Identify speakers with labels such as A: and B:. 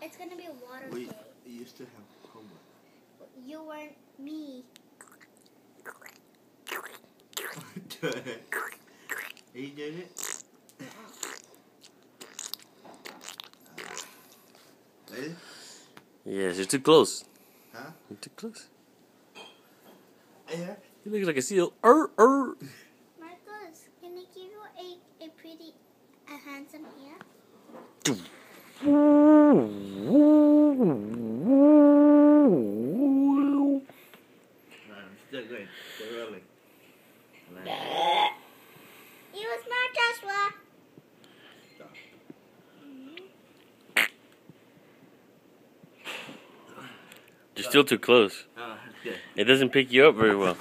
A: It's gonna be a water
B: We
A: day.
B: used to have homework.
A: You weren't me.
B: Are you doing it? Ready?
C: Yes, you're too close.
B: Huh?
C: You're too close.
B: Yeah.
C: You look like a seal.
A: Marcus, can I give you a pretty, handsome hair?
B: Still going. Still rolling.
A: It was not Joshua.
B: Stop.
C: You're still too close.
B: Oh, that's good.
C: It doesn't pick you up very well.